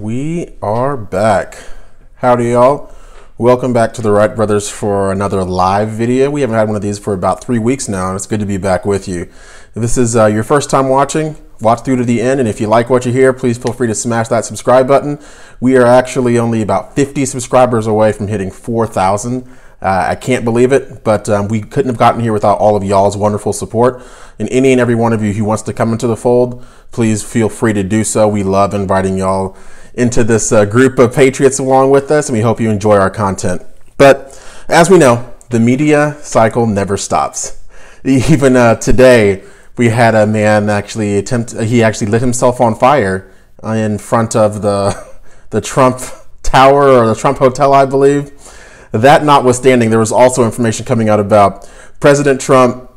We are back. Howdy, y'all. Welcome back to the Wright Brothers for another live video. We haven't had one of these for about 3 weeks now, and it's good to be back with you. If this is your first time watching, watch through to the end, and if you like what you hear, please feel free to smash that subscribe button. We are actually only about 50 subscribers away from hitting 4,000. I can't believe it, but we couldn't have gotten here without all of y'all's wonderful support. And any and every one of you who wants to come into the fold, please feel free to do so. We love inviting y'all into this group of patriots along with us, and we hope you enjoy our content. But as we know, the media cycle never stops. Even today, we had a man he actually lit himself on fire in front of the Trump Tower or the Trump Hotel, I believe. That notwithstanding, there was also information coming out about President Trump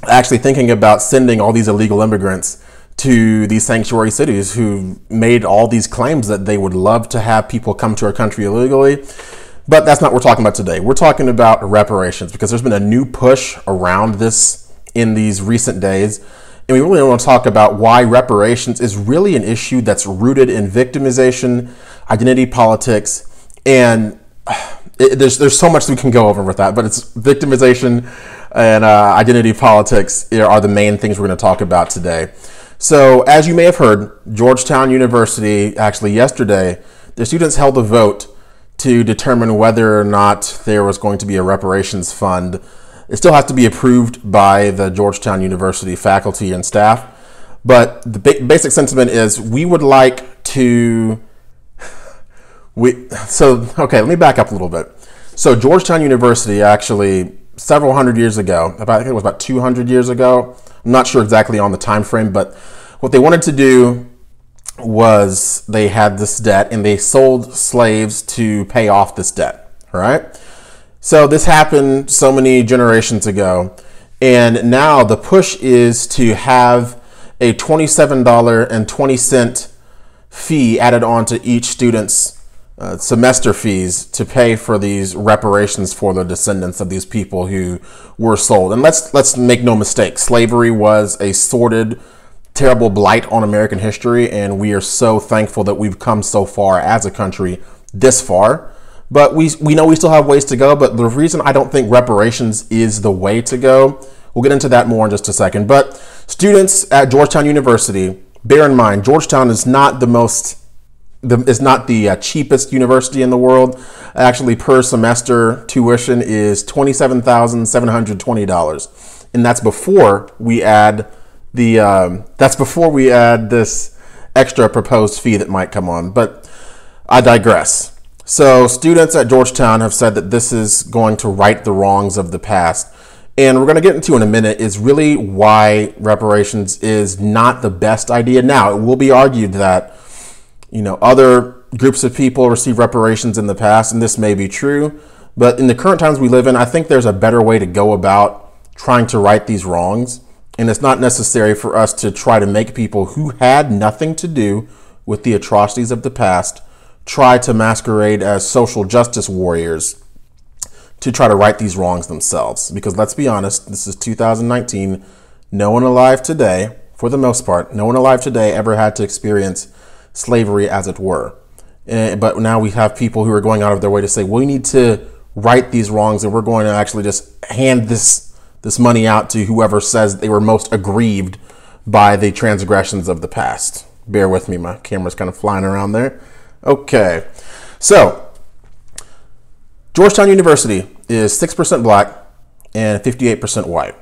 actually thinking about sending all these illegal immigrants to these sanctuary cities who made all these claims that they would love to have people come to our country illegally. But that's not what we're talking about today. We're talking about reparations, because there's been a new push around this in these recent days. And we really want to talk about why reparations is really an issue that's rooted in victimization, identity politics, and there's so much we can go over with that, but it's victimization and identity politics are the main things we're going to talk about today. So as you may have heard, Georgetown University, actually yesterday, the students held a vote to determine whether or not there was going to be a reparations fund. It still has to be approved by the Georgetown University faculty and staff, but the basic sentiment is we would like to okay, let me back up a little bit. So Georgetown University actually several hundred years ago, I think it was about 200 years ago, I'm not sure exactly on the time frame, but what they wanted to do was they had this debt and they sold slaves to pay off this debt, all right? So this happened so many generations ago, and now the push is to have a $27.20 fee added on to each student's semester fees to pay for these reparations for the descendants of these people who were sold. And let's make no mistake, slavery was a sordid, terrible blight on American history, and we are so thankful that we've come so far as a country, this far. But we know we still have ways to go, but the reason I don't think reparations is the way to go, we'll get into that more in just a second. But students at Georgetown University, bear in mind, Georgetown is not the cheapest university in the world. Actually, per semester tuition is $27,720, and that's before we add this extra proposed fee that might come on. But I digress. So students at Georgetown have said that this is going to right the wrongs of the past, and we're going to get into in a minute is really why reparations is not the best idea. Now, it will be argued that other groups of people receive reparations in the past, and this may be true, but in the current times we live in, I think there's a better way to go about trying to right these wrongs. And it's not necessary for us to try to make people who had nothing to do with the atrocities of the past try to masquerade as social justice warriors to try to right these wrongs themselves. Because let's be honest, this is 2019. No one alive today, for the most part, no one alive today ever had to experience slavery, as it were. But now we have people who are going out of their way to say, well, we need to right these wrongs, and we're going to actually just hand this money out to whoever says they were most aggrieved by the transgressions of the past. Bear with me, my camera's kind of flying around there. Okay, so Georgetown University is 6% black and 58% white.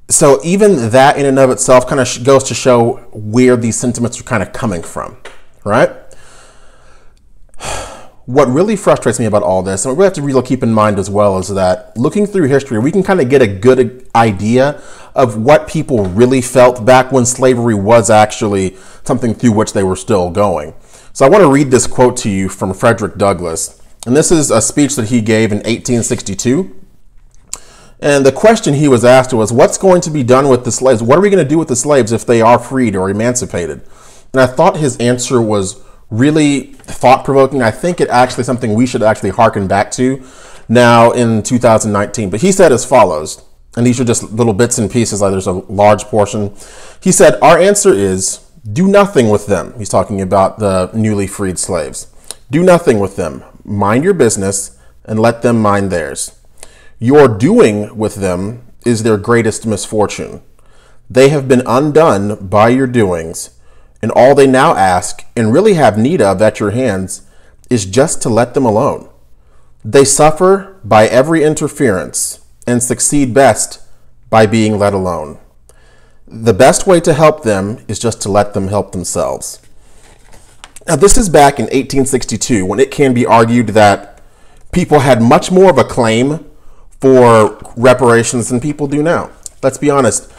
So even that in and of itself kind of goes to show where these sentiments are kind of coming from, right? What really frustrates me about all this, and what we have to really keep in mind as well, is that looking through history, we can kind of get a good idea of what people really felt back when slavery was actually something through which they were still going. So I want to read this quote to you from Frederick Douglass, and this is a speech that he gave in 1862. And the question he was asked was, what's going to be done with the slaves? What are we going to do with the slaves if they are freed or emancipated? And I thought his answer was really thought-provoking. I think it actually something we should actually hearken back to now in 2019. But he said as follows, and these are just little bits and pieces, like there's a large portion. He said, our answer is Do nothing with them. He's talking about the newly freed slaves. Do nothing with them. Mind your business and let them mind theirs. Your doing with them is their greatest misfortune. They have been undone by your doings, and all they now ask and really have need of at your hands is just to let them alone. They suffer by every interference and succeed best by being let alone. The best way to help them is just to let them help themselves. Now, this is back in 1862, when it can be argued that people had much more of a claim for reparations than people do now. Let's be honest.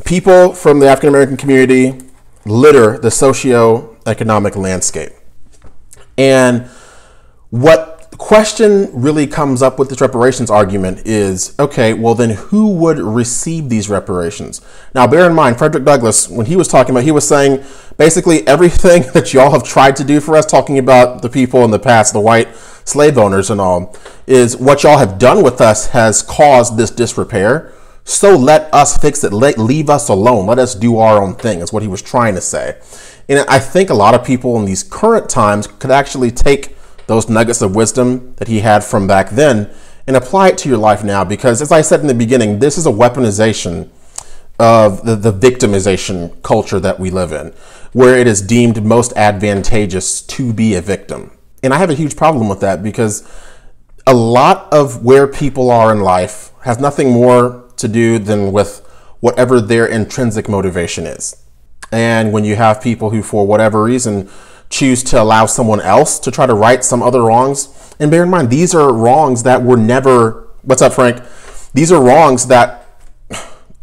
People from the African American community litter the socio-economic landscape. And what the question really comes up with this reparations argument is, okay, well then who would receive these reparations? Now bear in mind, Frederick Douglass, when he was talking about, he was saying basically everything that y'all have tried to do for us, talking about the people in the past, the white slave owners and all, is what y'all have done with us has caused this disrepair. So let us fix it. Leave us alone. Let us do our own thing, is what he was trying to say. And I think a lot of people in these current times could actually take those nuggets of wisdom that he had from back then and apply it to your life now. Because as I said in the beginning, this is a weaponization of the victimization culture that we live in, where it is deemed most advantageous to be a victim. And I have a huge problem with that, because a lot of where people are in life has nothing more to do than with whatever their intrinsic motivation is. And when you have people who, for whatever reason, choose to allow someone else to try to right some other wrongs, and bear in mind, these are wrongs that were never, what's up, Frank? These are wrongs that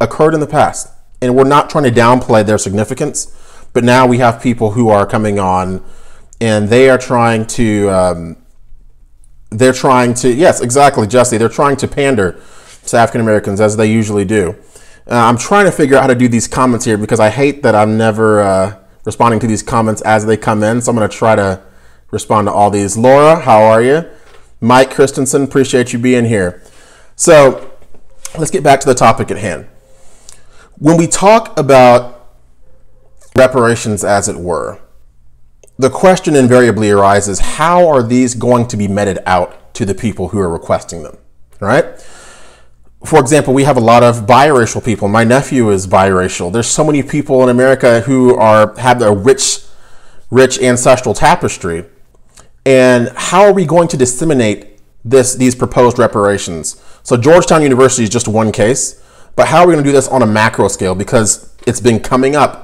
occurred in the past, and we're not trying to downplay their significance, but now we have people who are coming on and they are trying to, yes, exactly, Jesse, they're trying to pander to African Americans, as they usually do. I'm trying to figure out how to do these comments here, because I hate that I'm never responding to these comments as they come in. So I'm going to try to respond to all these. Laura, how are you? Mike Christensen, appreciate you being here. So let's get back to the topic at hand. When we talk about reparations, as it were, the question invariably arises, how are these going to be meted out to the people who are requesting them, right? For example, we have a lot of biracial people. My nephew is biracial. There's so many people in America who have a rich ancestral tapestry. And how are we going to disseminate these proposed reparations? So Georgetown University is just one case, but how are we going to do this on a macro scale? Because it's been coming up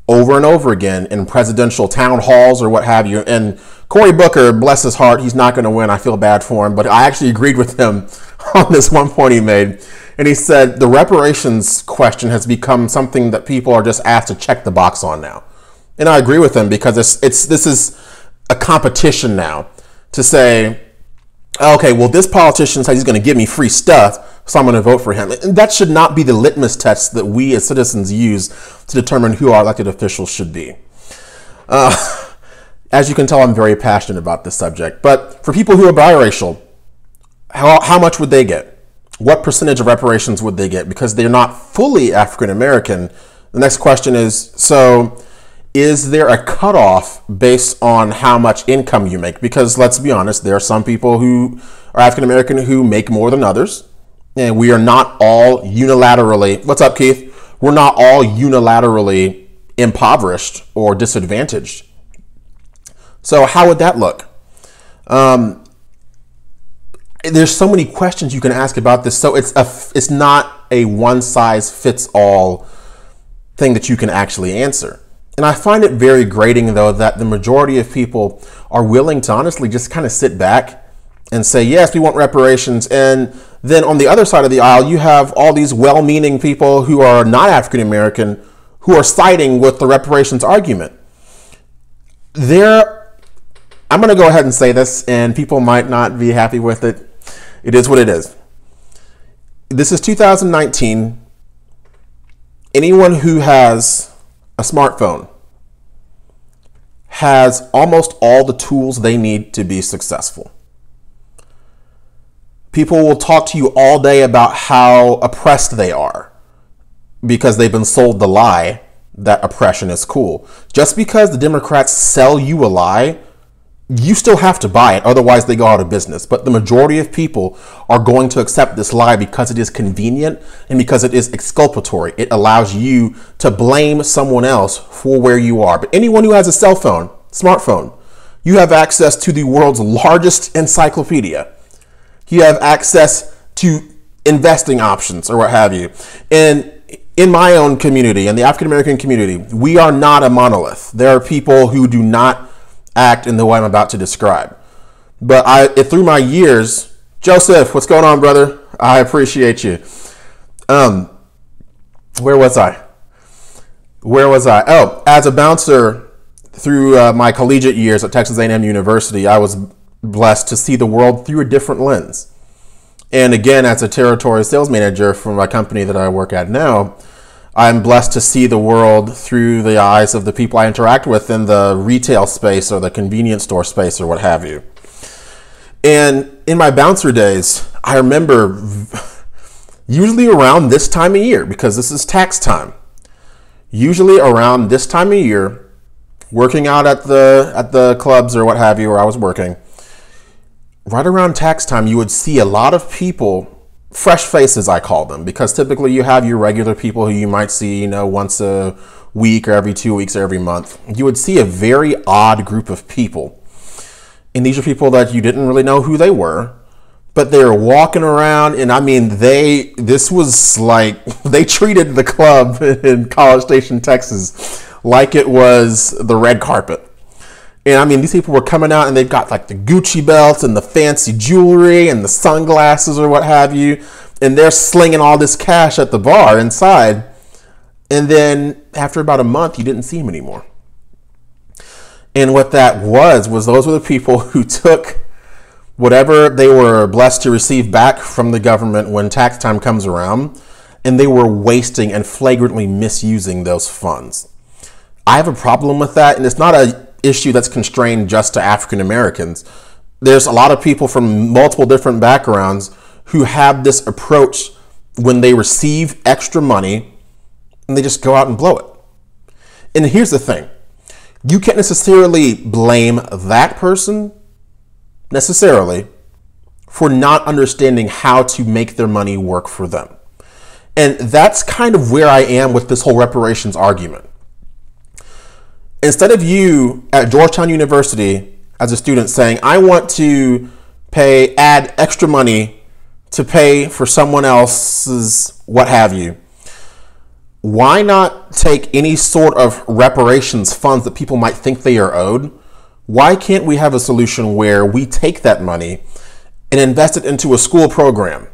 over and over again in presidential town halls or what have you. And Cory Booker, bless his heart, he's not going to win. I feel bad for him, but I actually agreed with him on this one point he made. And he said the reparations question has become something that people are just asked to check the box on now. And I agree with him, because this is a competition now to say, okay, well, this politician says he's going to give me free stuff, so I'm going to vote for him. And that should not be the litmus test that we as citizens use to determine who our elected officials should be. As you can tell, I'm very passionate about this subject. But for people who are biracial, how much would they get? What percentage of reparations would they get? Because they're not fully African American. The next question is, so is there a cutoff based on how much income you make? Because let's be honest, there are some people who are African American who make more than others. And we are not all unilaterally, what's up, Keith? We're not all unilaterally impoverished or disadvantaged. So how would that look? There's so many questions you can ask about this. So it's not a one size fits all thing that you can actually answer. And I find it very grating, though, that the majority of people are willing to honestly just kind of sit back and say, yes, we want reparations. And then on the other side of the aisle, you have all these well-meaning people who are not African American who are siding with the reparations argument. I'm going to go ahead and say this, and people might not be happy with it. It is what it is. This is 2019. Anyone who has a smartphone has almost all the tools they need to be successful. People will talk to you all day about how oppressed they are because they've been sold the lie that oppression is cool. Just because the Democrats sell you a lie, you still have to buy it, otherwise they go out of business. But the majority of people are going to accept this lie because it is convenient and because it is exculpatory. It allows you to blame someone else for where you are. But anyone who has a cell phone, smartphone, you have access to the world's largest encyclopedia. You have access to investing options or what have you. And in my own community, in the African American community, we are not a monolith. There are people who do not act in the way I'm about to describe. But through my years, Joseph, what's going on, brother? I appreciate you. Where was I? Oh, as a bouncer through my collegiate years at Texas A&M University, I was blessed to see the world through a different lens. And again, as a territory sales manager for my company that I work at now, I'm blessed to see the world through the eyes of the people I interact with in the retail space or the convenience store space or what have you. And in my bouncer days, I remember usually around this time of year, because this is tax time, usually around this time of year, working out at the clubs or what have you, where I was working, right around tax time, you would see a lot of people, fresh faces, I call them, because typically you have your regular people who you might see, once a week or every 2 weeks or every month. You would see a very odd group of people. And these are people that you didn't really know who they were, but they were walking around. And I mean, this was like, they treated the club in College Station, Texas, like it was the red carpet. And I mean, these people were coming out and they've got like the Gucci belts and the fancy jewelry and the sunglasses or what have you. And they're slinging all this cash at the bar inside. And then after about a month, you didn't see them anymore. And what that was those were the people who took whatever they were blessed to receive back from the government when tax time comes around, and they were wasting and flagrantly misusing those funds. I have a problem with that, and it's not an issue that's constrained just to African Americans. There's a lot of people from multiple different backgrounds who have this approach when they receive extra money and they just go out and blow it. And here's the thing. You can't necessarily blame that person necessarily for not understanding how to make their money work for them. And that's kind of where I am with this whole reparations argument. Instead of you at Georgetown University as a student saying, I want to add extra money to pay for someone else's what have you, why not take any sort of reparations funds that people might think they are owed? Why can't we have a solution where we take that money and invest it into a school program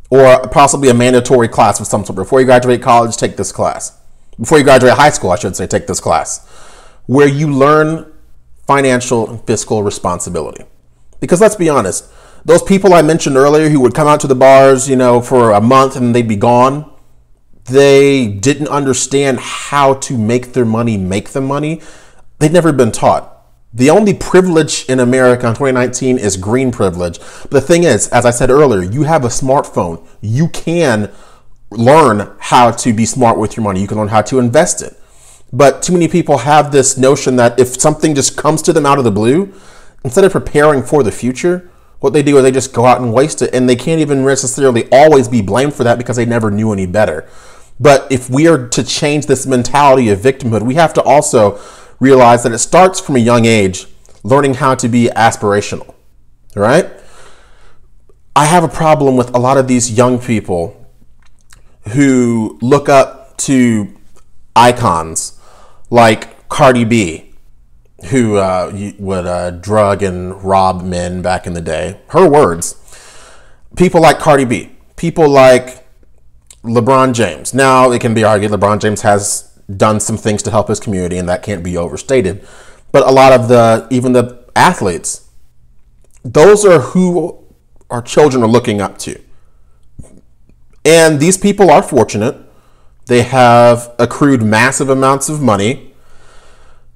or possibly a mandatory class of some sort? Before you graduate college, take this class. Before you graduate high school, I should say, take this class, where you learn financial and fiscal responsibility. Because let's be honest, those people I mentioned earlier who would come out to the bars, for a month and they'd be gone, they didn't understand how to make their money make them money. They'd never been taught. The only privilege in America in 2019 is green privilege. But the thing is, as I said earlier, you have a smartphone. You can learn how to be smart with your money. You can learn how to invest it. But too many people have this notion that if something just comes to them out of the blue, instead of preparing for the future, what they do is they just go out and waste it. And they can't even necessarily always be blamed for that because they never knew any better. But if we are to change this mentality of victimhood, we have to also realize that it starts from a young age, learning how to be aspirational, right? I have a problem with a lot of these young people who look up to icons like Cardi B, who would drug and rob men back in the day. Her words. People like Cardi B. People like LeBron James. Now, it can be argued LeBron James has done some things to help his community, and that can't be overstated. But a lot of even the athletes, those are who our children are looking up to. And these people are fortunate. They have accrued massive amounts of money.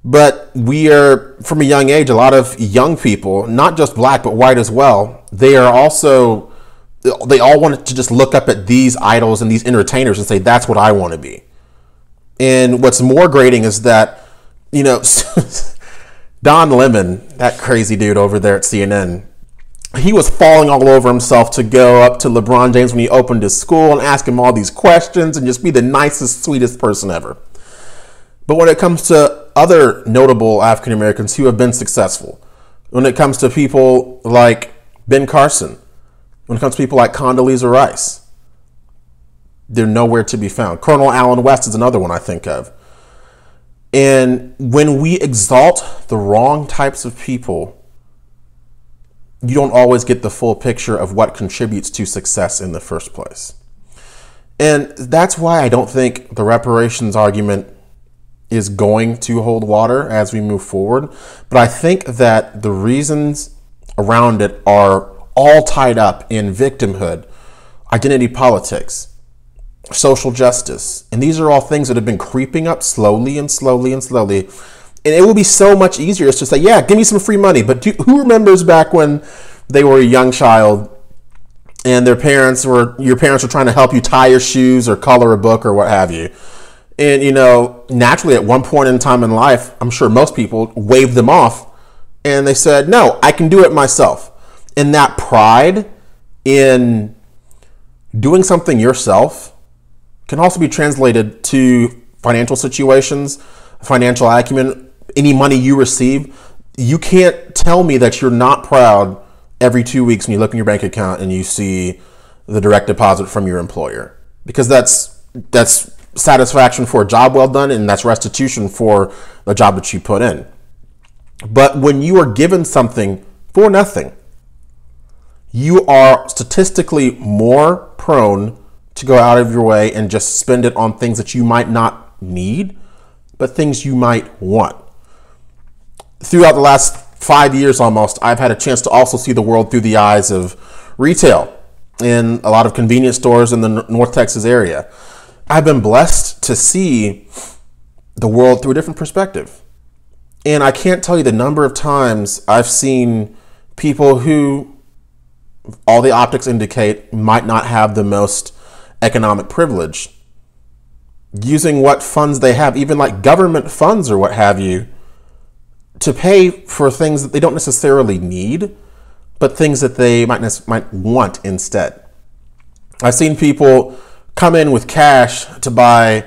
But we are, from a young age, a lot of young people, not just black, but white as well, they all want to just look up at these idols and these entertainers and say, that's what I want to be. And what's more grating is that, you know, Don Lemon, that crazy dude over there at CNN, he was falling all over himself to go up to LeBron James when he opened his school and ask him all these questions and just be the nicest, sweetest person ever. But when it comes to other notable African Americans who have been successful, when it comes to people like Ben Carson, when it comes to people like Condoleezza Rice, they're nowhere to be found. Colonel Allen West is another one I think of. And when we exalt the wrong types of people, you don't always get the full picture of what contributes to success in the first place. And that's why I don't think the reparations argument is going to hold water as we move forward. But I think that the reasons around it are all tied up in victimhood, identity politics, social justice. And these are all things that have been creeping up slowly and slowly and slowly. And it will be so much easier just to say, yeah, give me some free money. But who remembers back when they were a young child and your parents were trying to help you tie your shoes or color a book or what have you? And, you know, naturally at one point in time in life, I'm sure most people waved them off and they said, no, I can do it myself. And that pride in doing something yourself can also be translated to financial situations, financial acumen, any money you receive. You can't tell me that you're not proud every 2 weeks when you look in your bank account and you see the direct deposit from your employer, because that's satisfaction for a job well done, and that's restitution for the job that you put in. But when you are given something for nothing, you are statistically more prone to go out of your way and just spend it on things that you might not need, but things you might want. Throughout the last 5 years almost, I've had a chance to also see the world through the eyes of retail in a lot of convenience stores in the North Texas area. I've been blessed to see the world through a different perspective. And I can't tell you the number of times I've seen people who, all the optics indicate, might not have the most economic privilege, using what funds they have, even like government funds or what have you, to pay for things that they don't necessarily need, but things that they might want instead. I've seen people come in with cash to buy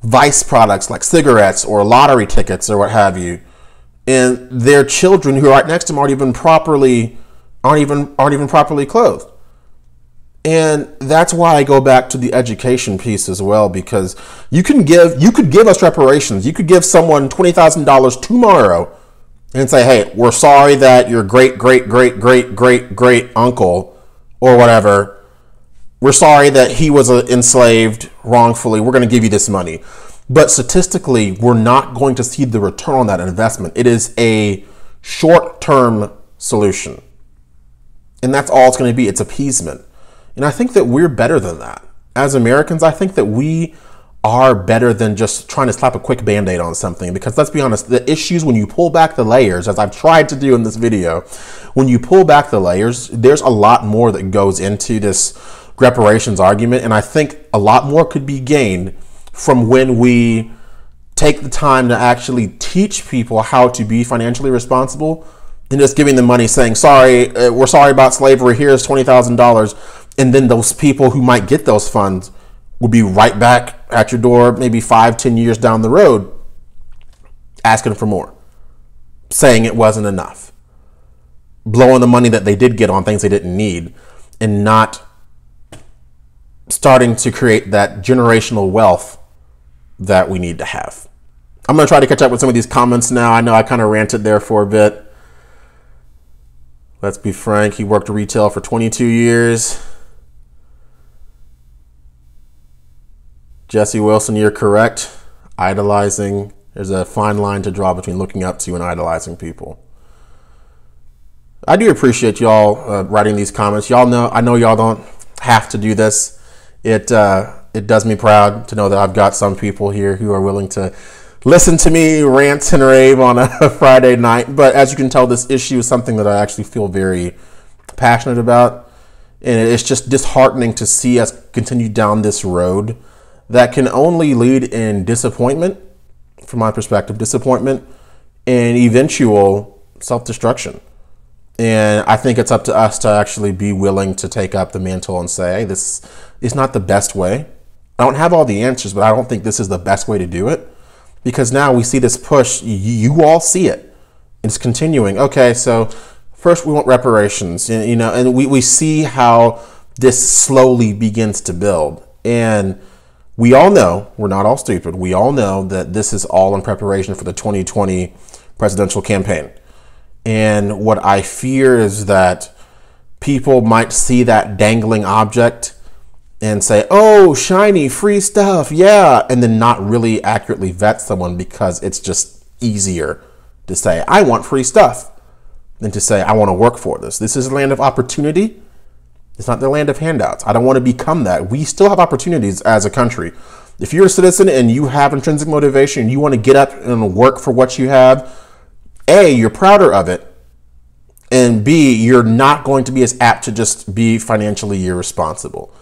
vice products like cigarettes or lottery tickets or what have you, and their children who are right next to them aren't even properly clothed. And that's why I go back to the education piece as well, because you could give us reparations. You could give someone $20,000 tomorrow and say, hey, we're sorry that your great uncle or whatever, we're sorry that he was enslaved wrongfully. We're going to give you this money. But statistically, we're not going to see the return on that investment. It is a short-term solution. And that's all it's going to be. It's appeasement. And I think that we're better than that. As Americans, I think that we are better than just trying to slap a quick Band-Aid on something. Because let's be honest, the issues, when you pull back the layers, as I've tried to do in this video, when you pull back the layers, there's a lot more that goes into this reparations argument. And I think a lot more could be gained from when we take the time to actually teach people how to be financially responsible, than just giving them money saying, sorry, we're sorry about slavery, here's $20,000. And then those people who might get those funds will be right back at your door, maybe 5-10 years down the road, asking for more, saying it wasn't enough, blowing the money that they did get on things they didn't need, and not starting to create that generational wealth that we need to have. I'm going to try to catch up with some of these comments now. I know I kind of ranted there for a bit. Let's be frank. He worked retail for 22 years. Jesse Wilson, you're correct. Idolizing. There's a fine line to draw between looking up to and idolizing people. I do appreciate y'all writing these comments. Y'all know, I know y'all don't have to do this. It does me proud to know that I've got some people here who are willing to listen to me rant and rave on a Friday night. But as you can tell, this issue is something that I actually feel very passionate about. And it's just disheartening to see us continue down this road that can only lead in disappointment, from my perspective, disappointment and eventual self-destruction. And I think it's up to us to actually be willing to take up the mantle and say, hey, this is not the best way. I don't have all the answers, but I don't think this is the best way to do it. Because now we see this push, you all see it. It's continuing. Okay, so first we want reparations, and we see how this slowly begins to build. And we all know, we're not all stupid, we all know that this is all in preparation for the 2020 presidential campaign. And what I fear is that people might see that dangling object and say, oh, shiny, free stuff, yeah, and then not really accurately vet someone, because it's just easier to say, I want free stuff, than to say, I want to work for this. This is a land of opportunity. It's not the land of handouts. I don't want to become that. We still have opportunities as a country. If you're a citizen and you have intrinsic motivation and you want to get up and work for what you have, A, you're prouder of it, and B, you're not going to be as apt to just be financially irresponsible.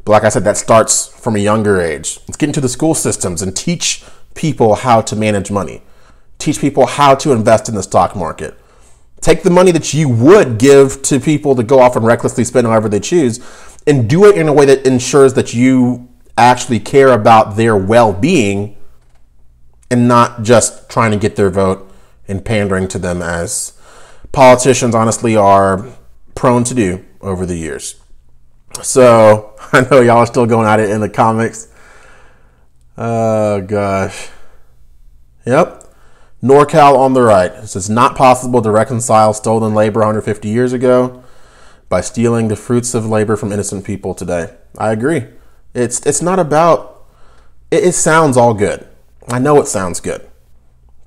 But like I said, that starts from a younger age. Let's get into the school systems and teach people how to manage money. Teach people how to invest in the stock market. Take the money that you would give to people to go off and recklessly spend however they choose, and do it in a way that ensures that you actually care about their well-being and not just trying to get their vote and pandering to them, as politicians honestly are prone to do over the years. So I know y'all are still going at it in the comics. Oh gosh. Yep. NorCal on the right. It says, not possible to reconcile stolen labor 150 years ago by stealing the fruits of labor from innocent people today. I agree. It's not about, it sounds all good. I know it sounds good.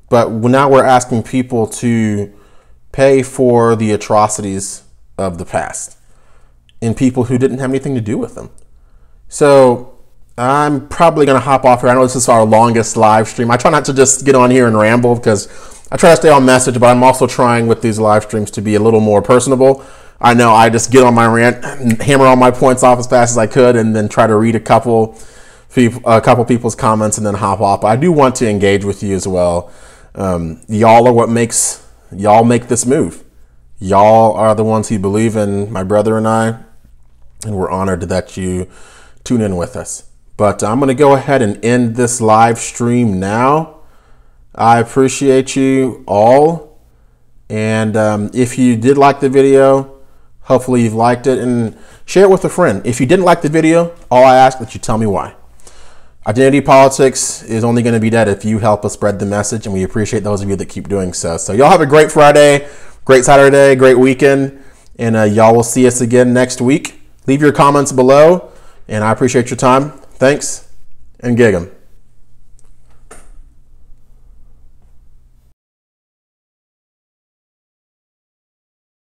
But now we're asking people to pay for the atrocities of the past and people who didn't have anything to do with them. So I'm probably going to hop off here. I know this is our longest live stream. I try not to just get on here and ramble, because I try to stay on message, but I'm also trying with these live streams to be a little more personable. I know I just get on my rant, hammer all my points off as fast as I could, and then try to read a couple people's comments and then hop off. But I do want to engage with you as well. Y'all are what makes y'all make this move. Y'all are the ones who believe in my brother and I, and we're honored that you tune in with us. But I'm going to go ahead and end this live stream now. I appreciate you all. And if you did like the video, hopefully you've liked it, and share it with a friend. If you didn't like the video, all I ask that you tell me why. Identity politics is only going to be dead if you help us spread the message, and we appreciate those of you that keep doing so. So y'all have a great Friday, great Saturday, great weekend, and y'all will see us again next week. Leave your comments below, and I appreciate your time. Thanks, and gig 'em.